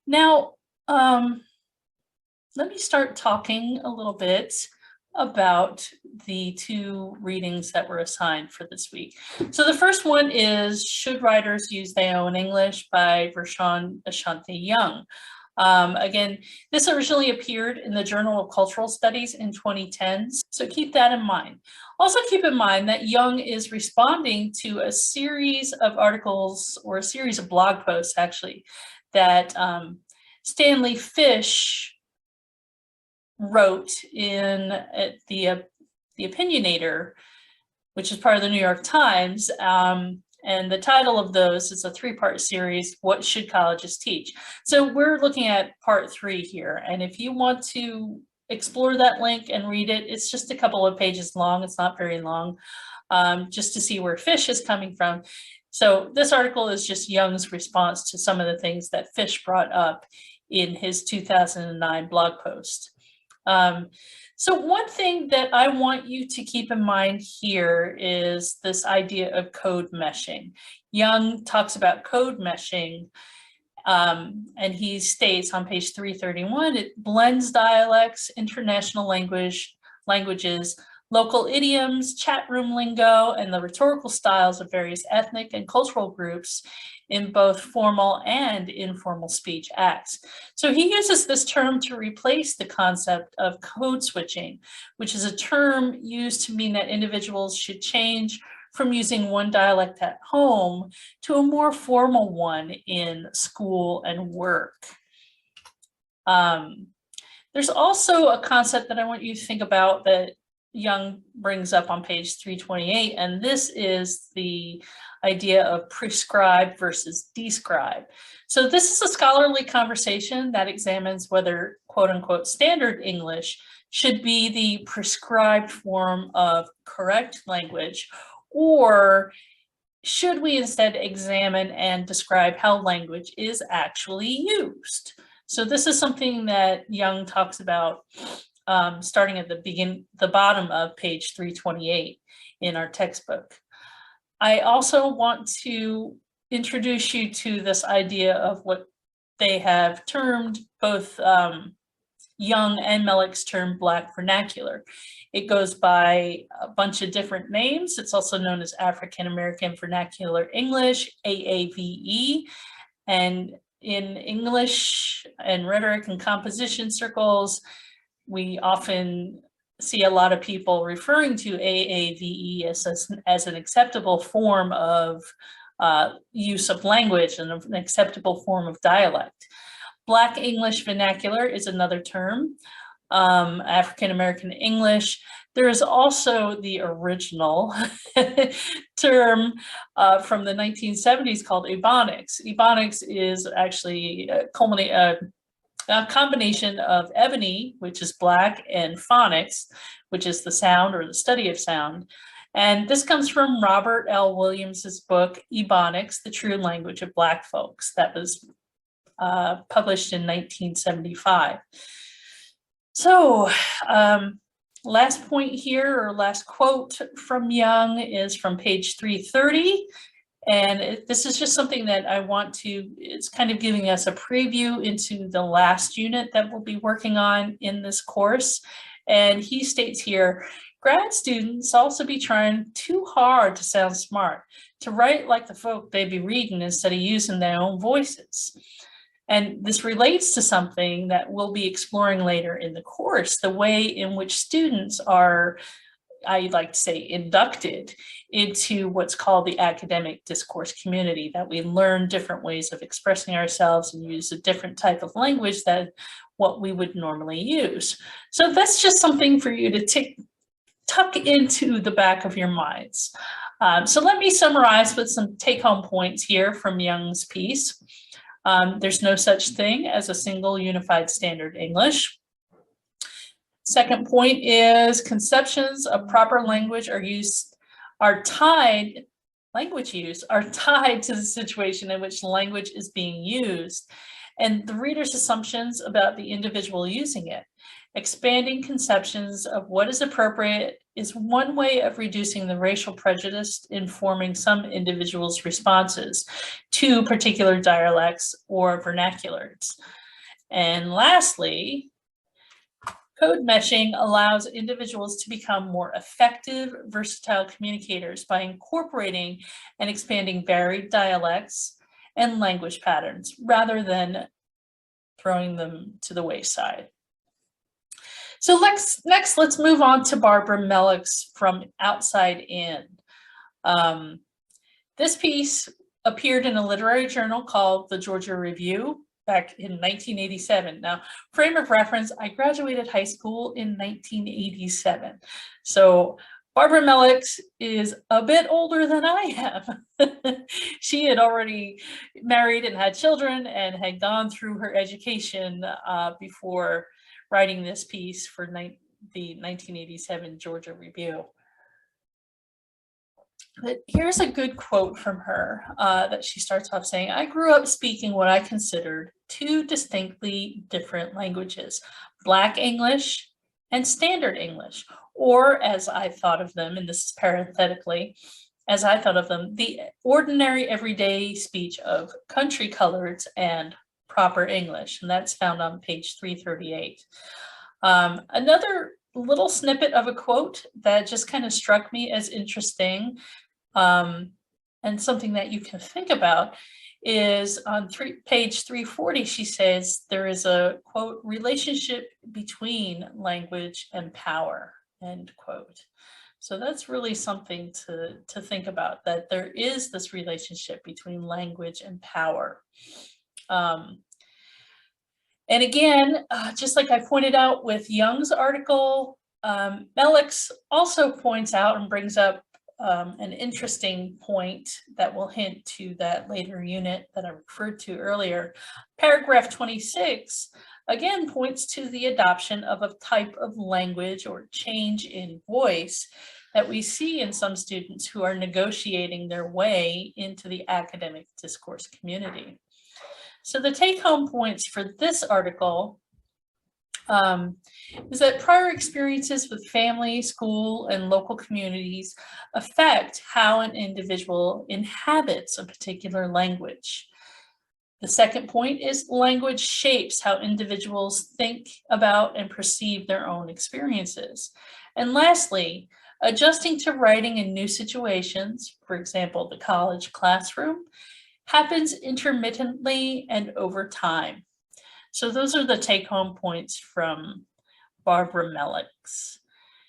Now, let me start talking a little bit about the two readings that were assigned for this week. So the first one is Should Writers Use They Own English by Vershawn Ashanti Young. Again, this originally appeared in the Journal of Cultural Studies in 2010, so keep that in mind. Also keep in mind that Young is responding to a series of articles, or a series of blog posts actually, that Stanley Fish wrote in the Opinionator, which is part of the New York Times. And the title of those is a three-part series, What Should Colleges Teach? So we're looking at part 3 here. And if you want to explore that link and read it, it's just a couple of pages long. It's not very long, just to see where Fish is coming from. So this article is just Young's response to some of the things that Fish brought up in his 2009 blog post. So one thing that I want you to keep in mind here is this idea of code meshing. Young talks about code meshing, and he states on page 331, it blends dialects, international languages, local idioms, chat room lingo, and the rhetorical styles of various ethnic and cultural groups in both formal and informal speech acts. So he uses this term to replace the concept of code switching, which is a term used to mean that individuals should change from using one dialect at home to a more formal one in school and work. There's also a concept that I want you to think about that Young brings up on page 328, and this is the idea of prescribe versus describe. So this is a scholarly conversation that examines whether quote unquote standard English should be the prescribed form of correct language, or should we instead examine and describe how language is actually used. So this is something that Young talks about starting at the bottom of page 328 in our textbook. I also want to introduce you to this idea of what they have termed, both Young and Mellix termed Black vernacular. It goes by a bunch of different names. It's also known as African American Vernacular English, AAVE, and in English and rhetoric and composition circles, we often see a lot of people referring to AAVE as an acceptable form of use of language and an acceptable form of dialect. Black English vernacular is another term, African American English. There is also the original term from the 1970s called Ebonics. Ebonics is actually a combination of ebony, which is black, and phonics, which is the sound or the study of sound. And this comes from Robert L. Williams's book, Ebonics, The True Language of Black Folks, that was published in 1975. So last point here, or last quote from Young, is from page 330. And this is just something that I want to, it's kind of giving us a preview into the last unit that we'll be working on in this course. And he states here, grad students also be trying too hard to sound smart, to write like the folk they be reading instead of using their own voices. And this relates to something that we'll be exploring later in the course, the way in which students are, I like to say, inducted into what's called the academic discourse community, that we learn different ways of expressing ourselves and use a different type of language than what we would normally use. So that's just something for you to tuck into the back of your minds. So let me summarize with some take-home points here from Young's piece. There's no such thing as a single unified standard English. Second point is conceptions of proper language language use are tied to the situation in which language is being used and the reader's assumptions about the individual using it. Expanding conceptions of what is appropriate is one way of reducing the racial prejudice informing some individuals' responses to particular dialects or vernaculars. And lastly, code meshing allows individuals to become more effective, versatile communicators by incorporating and expanding varied dialects and language patterns rather than throwing them to the wayside. So next, let's move on to Barbara Mellix from Outside In. This piece appeared in a literary journal called the Georgia Review back in 1987. Now, frame of reference, I graduated high school in 1987. So Barbara Mellix is a bit older than I am. She had already married and had children and had gone through her education before writing this piece for the 1987 Georgia Review. But here's a good quote from her that she starts off saying, "I grew up speaking what I considered two distinctly different languages, Black English and Standard English, or as I thought of them, and this is parenthetically, as I thought of them, the ordinary everyday speech of country coloreds and proper English," and that's found on page 338. Another little snippet of a quote that just kind of struck me as interesting and something that you can think about is on page 340, she says there is a, quote, relationship between language and power, end quote. So that's really something to think about, that there is this relationship between language and power. And again, just like I pointed out with Young's article, Mellix also points out and brings up an interesting point that will hint to that later unit that I referred to earlier. Paragraph 26, again, points to the adoption of a type of language or change in voice that we see in some students who are negotiating their way into the academic discourse community. So the take-home points for this article is that prior experiences with family, school, and local communities affect how an individual inhabits a particular language. The second point is language shapes how individuals think about and perceive their own experiences. And lastly, adjusting to writing in new situations, for example, the college classroom, happens intermittently and over time. So those are the take-home points from Barbara Mellix.